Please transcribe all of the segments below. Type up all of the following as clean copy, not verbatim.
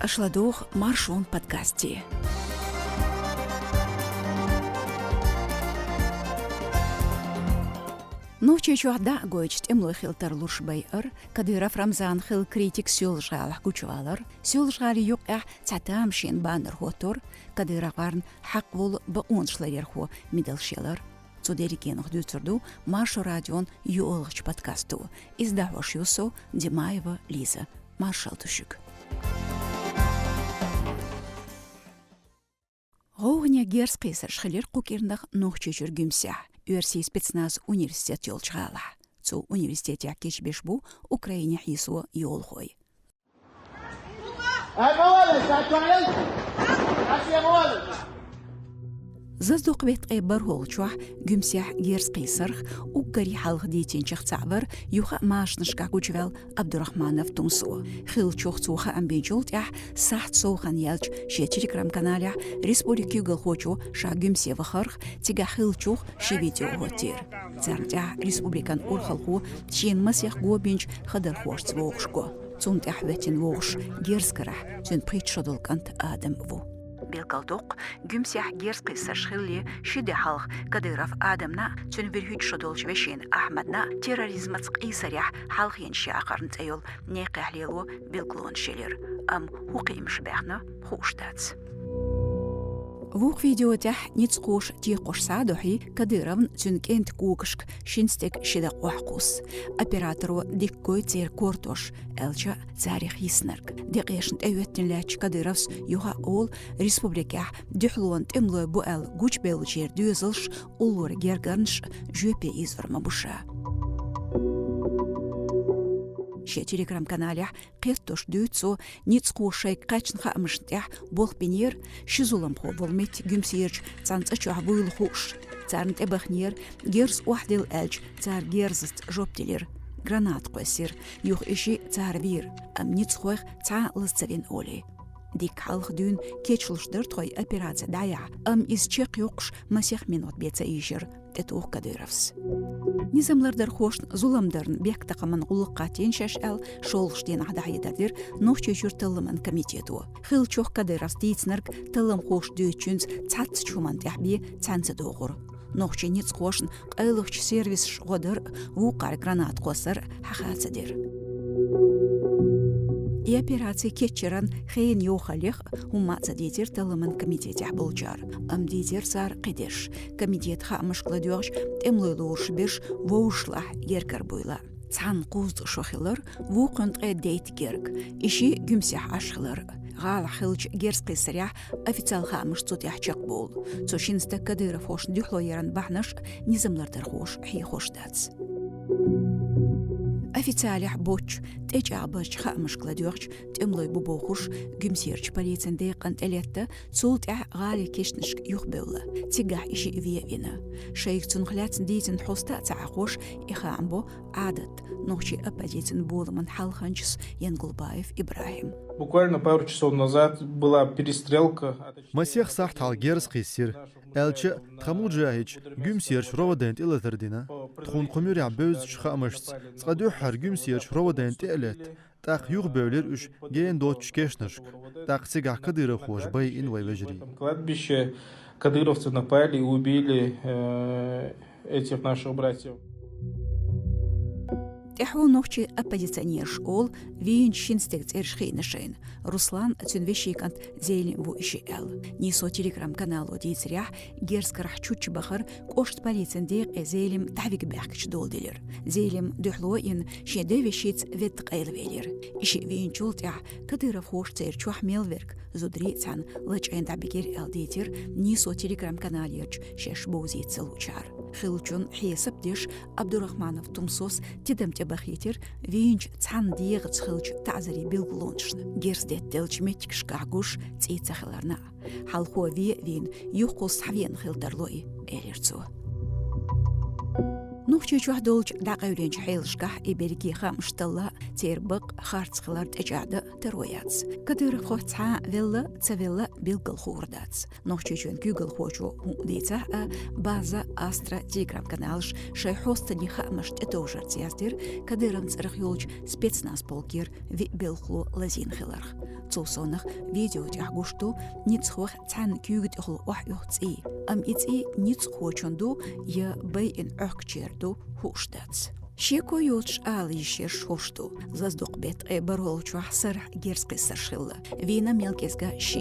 Ашладох маршон подкасти. Ночью чуахда гоечт эмлой хилтар луршбайер, Кадыров Рамзан хил критик сюлжгалах гучвалар, сюлжгали юк цатам шин баннер хотор, Кадыров варн хак вол бауншларерхо мидалшелар. Цудерикен хдюцерду маршо радион юолгч подкасту. Издаваш юсо Димаева Лиза. Маршал тушук. Гоуня герскисер шхилер кукирнах нохчу жүргімся. Уерси спецназ университет yolчғала. Цу университете кечбешбу Украине хисуа yolхой. Заздуq ветqe barholchwa gümsah gers qisarx uqari halq ditin chaqtsavar yuxa maashnishka gujvel Abdurrahmanov Tunsu xil choqtsuxa ambijult saht soxan yalch telegram kanalya Respublika Gulxochu sha gümse vakharx tiga xil choq shi video hotir zarja Respublikan urxalqu chin masih gobinch khadar xosh voqshko zunt ahvetin voqsh gerskara zun pritchodolkant adam vu Белкалдук гүмсях герский сашхилли шиде халх Кадыров Адамна цун верхüç шодолч вешин Ахмадна терроризмац қисарях халхин шақарн тейол не қахлилу белклон шелер ам хуқимш бахна хуштац Вук видеотях ницқуш тиқуш садухи Кадыровн цункент кукшк шинстек шида қуахқус. Оператору диккой цер кортош, элча царих иснарк. Декешнт эветтенләч Кадыровс юха ол республиках дюхлуант эмлой буэл гуч белчер дюзылш улур герганш жөпе изверма буша. Telegram-каналях қеттош дүйцо ницқушай қачнха амыштях болпинер шизуламхо волмет гүмсиерч цанцачуах буйлхуш. Царнт эбахнер герс уахдил элч цар герзст жоптилер. Гранат қосир, юх иши цар вир, ам ницқуах ца лысцавин оли. Дик халх дюн кечлшдыр той операция дая, ам из чек юқш масих минут беца ишер, тетух Кадыровс. Низамлардар хош зуламдарын бек тақаман улыққа теншаш әл шолғыштен ағдайыдардыр нохчы жүр тылыман комитету. Хил чоқ Кадыровс дейцнарк тылым хош дүйчүнз цац чуман тәхбе цанцы доғыр. Нохчы ниц хошын қайлықч сервис шғыдыр вуқар гранат қосыр хақасыдыр. И операции кетчеран хейн йохалех умаца дитер тылыман комитетях болчар. Ам дитер сар қидеш. Комитет хамышқлы дүйғыш темлойлы ұршыбеш воушлах еркар бойла. Цан қуз шохилар вуқынтқы дейт герг. Иши гүмсях ашқылар. Ғал хилч герсқи сырях официал хамыш цутях чақ бол. Цошинста Кадыров хош дюхло яран бахнаш низамлардар хош хи хош дац. Официалях боч, теч абач хамыш кладёрч, темлой бубохуш, гюмсерч полицен дейқант элетті, цултях ғали кешнішк юхбеула, тигах иши виевина. Шейх цунхляцн дейтін хоста цаақош, иха амбо адат, нохчи оппозицин болыман халханчс Янгулбаев Ибрахим. Буквально пару часов назад была перестрелка. Масех сахтал герский сир. Элчи тхамуджаич гюмсерч ровадент илатардина. Тхун қумюря бөз чхамашц. Сқадюхар гюмсерч ровадент илат. Так юг бөйлер уж ген дочь кешнашк. Так сега Кадыров хош бай ин вайвежри. Кладбище кадыровцы напали и убили этих наших братьев. Тяху нохчи оппозиционер школ вин шинстек цершхейнашейн. Руслан цюнвешикант зейлин ву иши эл. Нисо телеграм-каналу дейцерях герскарах чучи бахар кошт полицен дейк зейлим тавик бэхкч долдилер. Зейлим дюхло ин шеде вешиц вет қайл велер. Иши вин чултях Кадыров хош цер чуах мелверк зудри цан лычайн табигер эл дейтер нисо телеграм-каналерч шеш боузит целучар. Хилчун хесап деш Абдуррахманов Тумсос тидемте бахитер винч цан диег цхилч тазари билглоншн герсдет делч метик шкагуш цицахларна халхо вин юхус хавен хилдарлой элерцу نوخشيش وحدولج داقيولينج حيلشكح إبريكيخا مشتلا تيربق خارتسخلار تجعد تروياتس كدير خوتها فيلا تسفيلا بيلقل خورداتس نوخشيشون كيوغل خوشو ديتا بازا أسترا تيغرام كانالش شاي حوستني خامشت اتوجر تيازدير كديرم تسرخيولج سبيتسناس بولكير في بيلخلو لازين خلرخ توصونخ فيديو تيحقوشتو نيتسخوخ تان كيوغد اخلو وحيوخ تسي إتسي نيتسخوچندو يا بي إن أخجردو هوشتاتس شيكو يوتش آلي شيرش هوشتو زازدوق بيت برولچو سرح جيرس قصر شل فينا ميلكيزغا شي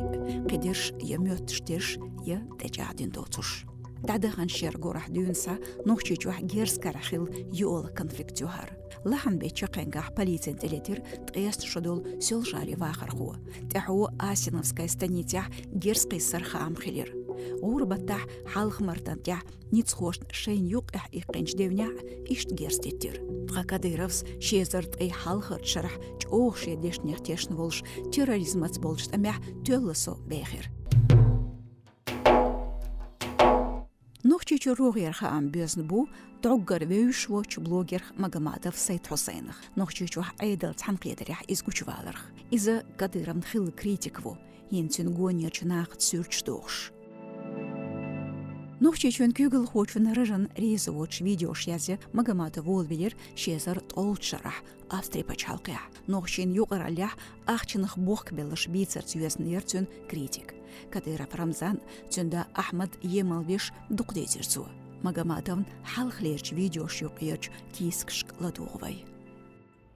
قدرش يميوتشترش يا تجاعدين دوتوش تعدخن شير غورح دونسا نوخشيچو جيرس كارخيل يول كونفليكتوهار لحن بيتشا قنقاح полицейн телетир تقيست شدول سيلجالي واخرخو تحو آسينوفسكاي станитях جيرس قصر خام خلير غوربتاح حالخ مرتنتيح نيتسخوش شين يوق إقنج ديونيح إشت جيرستيتير تغاكاديروفس شيزرت أي حالخر شرح جوغ شيديش نيختيشن волш терроризмац болжт амях тёллысо бехер نوخشيچو روغير خام بيزنبو تعقر ويشوش بلوجر مجمادف سيد حسينخ نوخشيچو عيدل تحنقيدريح إزقوشوالرخ إذا قديرم تخيل كريتيكو ينتن غونير چناخت سورچدوش نوخشيچون كيغل خوچون رجن ريزوچ فيديو شيازي مجماد وولبير شيزر طول شرح أفستري بچالقيا نوخشين يقر عليح أخچنخ بوخ بلش بيتر تيوزنيرتون كريتيك كديرا فرمزان تندا أحمد يمالبيش دقديترزو مجمادون حالخليرچ فيديو شيوقيرچ кискшк ладуговой.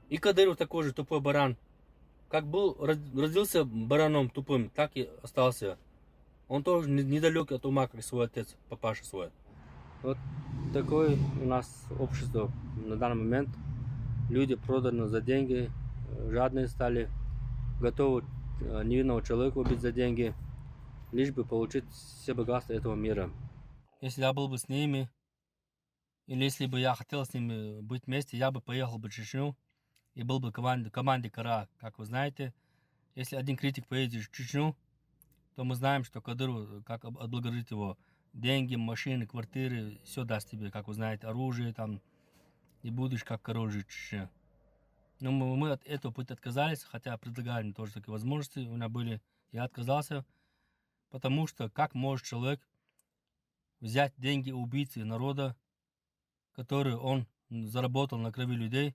И Кадыров такой же тупой баран. Как был, родился бараном тупым, так и остался. Он тоже недалек от ума, как свой отец, папаша свой. Вот такое у нас общество на данный момент. Люди проданы за деньги, жадные стали, готовы невинного человека убить за деньги, лишь бы получить все богатства этого мира. Если я был бы с ними, или если бы я хотел с ними быть вместе, я бы поехал бы в Чечню и был бы в команде Кара. Как вы знаете, если один критик поедет в Чечню, то мы знаем, что Кадыров, как отблагодарить его, деньги, машины, квартиры, все даст тебе, как вы знаете, оружие там, и будешь как король жить в Чечне. Но мы от этого пути отказались, хотя предлагали мне тоже такие возможности, у меня были, я отказался, потому что как может человек взять деньги убийцы народа, которые он заработал на крови людей,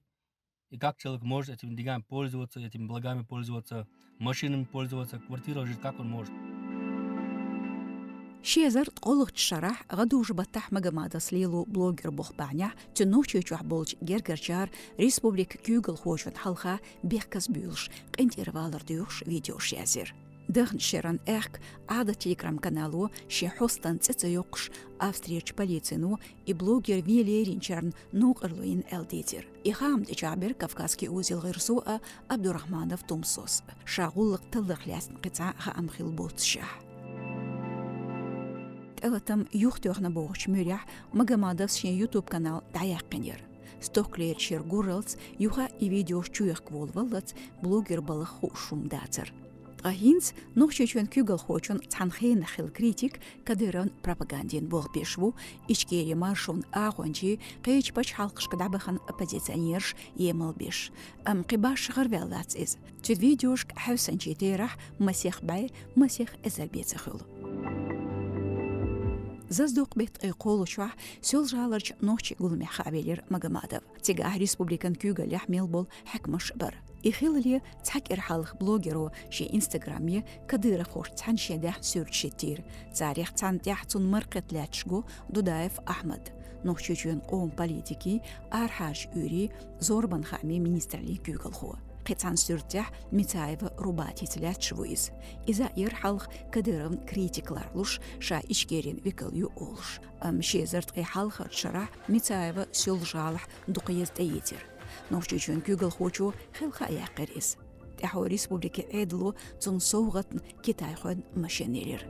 и как человек может этими деньгами пользоваться, этими благами пользоваться, машинами пользоваться, квартирой жить, как он может. شيزر تقولغ الشرح غدوش بتاح مجمادة سليلو بلوجر بوخبانيا تنوشي بولج جرجرجار ريسبوبليك كيوغل خوشن حلقة بيخكس بيولش قنت إروالر ديوش فيديو شيزر دخن شيران إخك عادة تيكرام كانالو شي حوستان تتيوقش أفستريتش باليتينو и блогер Вилерин Черн Нугарлуин Элдитер. إخام تجابر كافكاسكي أوزيل غيرسوء عبد الرحمن في تومسوس شاغولق تلق لاسن قطع خام خيل بوتشح. تم يختوخنا بوغش مريح مجمادس شي يوتيوب كانال دايقنير. ستوكلير شير غورلز يوخا إي فيديوش چويخ كوولولت بلوجر بالخ خوشوم داتر. Агинц нохчечен кюгл хочон цанхейн хил критик кадыран пропагандин бол пешву ичкери маршун агончи кыч бач халкышка дабахан оппозиционерш емал беш қибаш ғарвеллац из чуд видеош хавсанчи терах масех бай масех эзербецехыл زازدوق بيت قول شوح سول جالرج نوچ گلمي خابيلر مجمادف تيغا ريسبوبليكان كيوغل يحمل بول حكمش بر يخيللي تحك إرحالخ بلوجرو شي إنستغرامي كدير خوش تحن شيدح سورتشيتير تاريخ تحنتيح تون مرقت لاتشغو دودايف أحمد نوخشيچون قوم بوليتيكي أرحاج أوري زوربان خامي министрлي كيوغل خو قطعن سورتيح متايف روباتي تلاتشويز إذا يرحالخ كديرن كريتيكلارلوش شا إشكيرين ويكاليو أولش شيزرت إحالخ شرح متايف سيولجالح دقيز تيتير نوخشيچون كيوغل خوچو خلخا يقريس تحو ريسبوبليكي عيدلو تون صوغت كتايخون ماشينيرير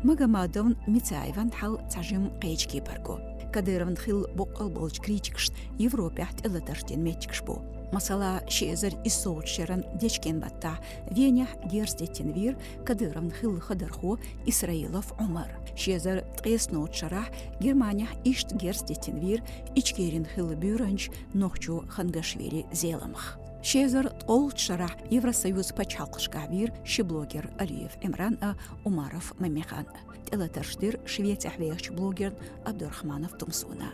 مجمادون متايفان حال تاجم قيج كيبركو كديرن خيل بوقل بولج كريتيكشت يوروبي حت إلا ترتين ميتكشبو مثلا شيزر إسوت شيران ديشكين باتا فينيح جيرز ديتين وير كديرن خيل خدرخو إسرائيل في عمر شيزر تقيس نوت شرح جرمانيا إشت جيرس ديتنوير إشكيرين خل بيرنج نوخجو خنغشويري زيلمخ شيزر طول شرح Евросоюз почалқыш кавир шиблогер Алиев Имран Умаров Мамихан. Телетарштир Швеция хвеяч блогер Абдурахманов Тумсуна.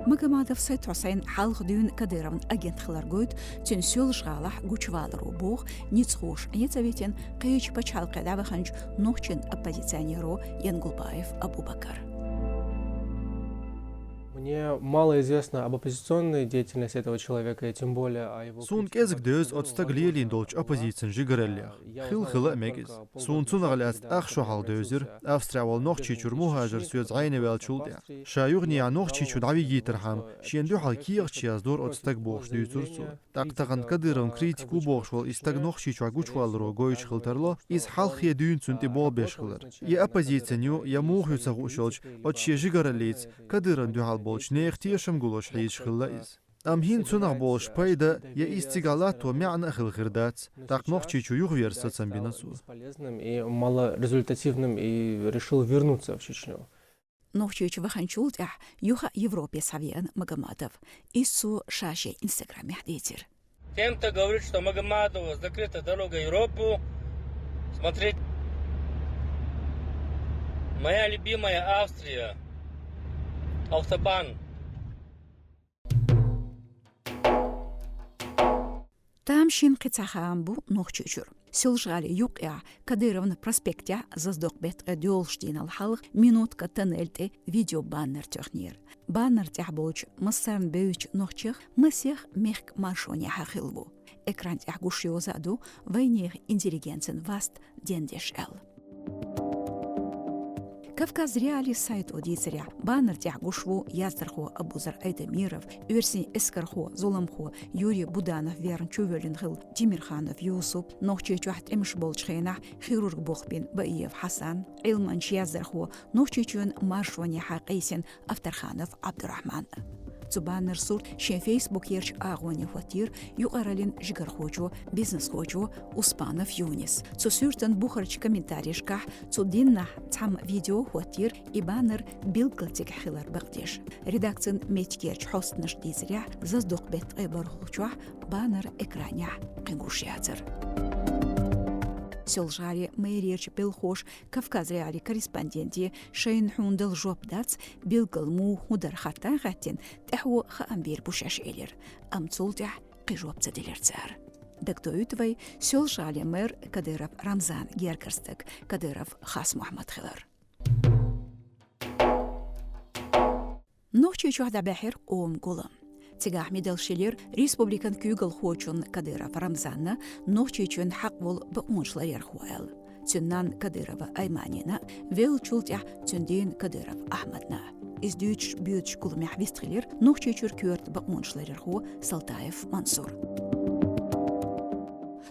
Магомадов Сайт Хусейн Халхдюн Кадыровн агент Хларгойд Тюнсюл Жгалах Гучвалру Бог Ницхуш Ницаветен Кыч почалқы даваханж Нохчин оппозиционеру Янгулбаев Абубакар. Мне мало известно об оппозиционной деятельности этого человека, и тем более о его... Сун кезик дөз отстаглиелин долч оппозицион жигареллях. Хил мегиз. Сун цунагляст ахшохал дөзер. Австрия вал нохчичур мухажер сюз айне велчулдя. Шаюгни а нохчичур давиги терхам. Шендю халкиях чияздор отстаг бохш дюзурсу. Тактаган Кадыровн критику бохшвал истаг нохчичур гучвалро гойч хилтерло из халхия дюн цунти болбешхилер. И оппозиционю я мухюца гушолч от чия жигарелиц Кадыровн дюхал болч неихтиешем гулош хейш хиллаиз. Am hin zu nach Bolsch Peide, ja ist Zigalat und mehr an Achilgirdat, так нохчичу югверса цамбинасу. Бесполезным и малорезультативным, и решил вернуться в Чечню. Нохчичу ваханчулт юха Европе Савиан Магомадов. Иссу шаши Инстаграме хдитер. Тем, кто говорит, что Магомадову закрыта дорога в Европу, смотреть. Моя любимая Австрия. Автобан. Тамшин қицахаамбу нохчучур. Силжали юқя Кадыровн проспектя заздоқбет дёлштин алхалх минутка тоннельте видео баннер технир. Баннер тяхбоч массарн беуч нохчих масех мехк маршоне хахилбу. Экран тяхгушио заду войнех интеллигенцен васт дендеш эл. Кавказ реали сайт одицеря. Баннер тяхгушву Яздерхо Абузар Айдамиров, Юрсин Эскархо, Зуламхо, Юрий Буданов, Верн Чувелинхил, Тимирханов, Юсуп, Нохчи Чухт Эмшболчхейна, хирург Бохбин, Баиев Хасан, Илманч Яздерхо, Нохчи Чун Маршвани Хакейсин, Авторханов Абдурахман. Баннер сурт шен фейсбук ерч агони хватир юqaralin жигархочу бизнес хочу Успанов Юнис. Цу сюртен бухарч комментарийшка цу динна цам видео хватир и баннер билгалтик хилар багдеш. Редакцин меткерч хостныш дизря заздук бет эбар хочу баннер экраня кыгушятер. Силжари мэйрерч пилхош Кавказ реали корреспонденти Шейн Хундал Жопдац билгалму худар хатан гаттин таху хаамбир бушаш элер амцултя кыжопца делерцар. Дактоютвай Силжали мэр Кадыров Рамзан Геркерстек Кадыров Хас Мухаммад Хилар. Нохчи чухда бахир ом гулам. Цигах медалшилер республикан кюгал хочун Кадыров Рамзанна нохчичун хаквол бауншларер хуэл. Цюннан Кадырова Айманина велчултя цюндин Кадыров Ахмадна. Из дюч бюч кулмях вистрилер нохчичур кюрт бауншларер ху Салтаев Мансур.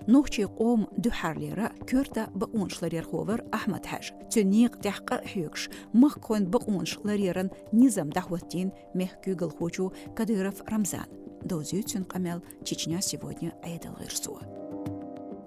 Нохчи قوم دحرليرا كورتا بقونش لريرخوفر أحمد حاج تنيق تحقق حيوكش مخكون بقونش لريرن نظام دعوتين مخكوغل خوچو Кадыров Рамзан. Дозю цюнкамел Чечня сегодня айдал гырсуа.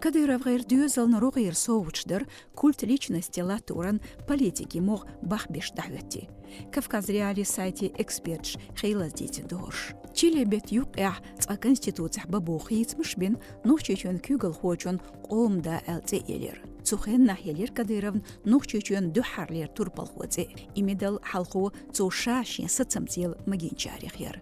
Кадыров гайр дюзал на ругайр соучдер культ личности латуран политики мог бахбеш дahветти. Кавказ реали сайте экспертш хейлаз дитин дорш. Чили бет юқя ца конституция бабухиц мышбин нохчичун кюгал хочун قوم да элце елер. Цухен нахелер Кадыровн нохчичун духарлер турпал хозе. Имедал халху цушашин сацамцел магинчарих ер.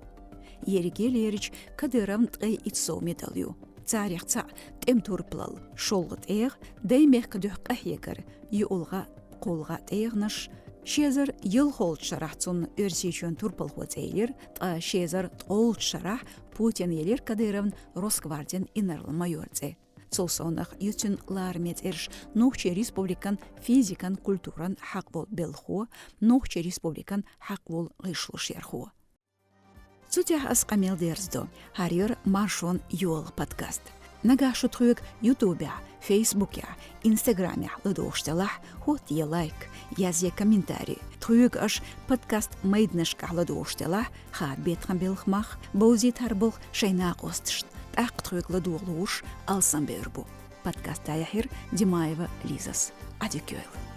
Еригелерич Кадыровн ткай итсо медалью. Царих ца тем турплал шолгыт эх даймех кдух кахекер юлга қолга тегнаш Шезер ел холт шарахцун өрсичун турпал хоцейлер та шезер толт шарах Путин елер Кадыровн Росгвардиан инарлы майорце. Цолсонах ютун лармет эрш нохче республикан физикан культуран хаквол белхо нохче республикан хаквол гышлуш ерхо. Сутях асқамел дерздо, харьер маршон юл подкаст. Нагашу труек ютубе, фейсбуке, инстаграме ладошталах, хот е лайк, язе комментарий. Труек аш подкаст майднышка ладошталах, ха бетхан белхмах, боузит харбул шайна костшт. Ак труек ладоглуш алсам бербу. Подкаст Таяхир Димаева Лизас. Адикёйл.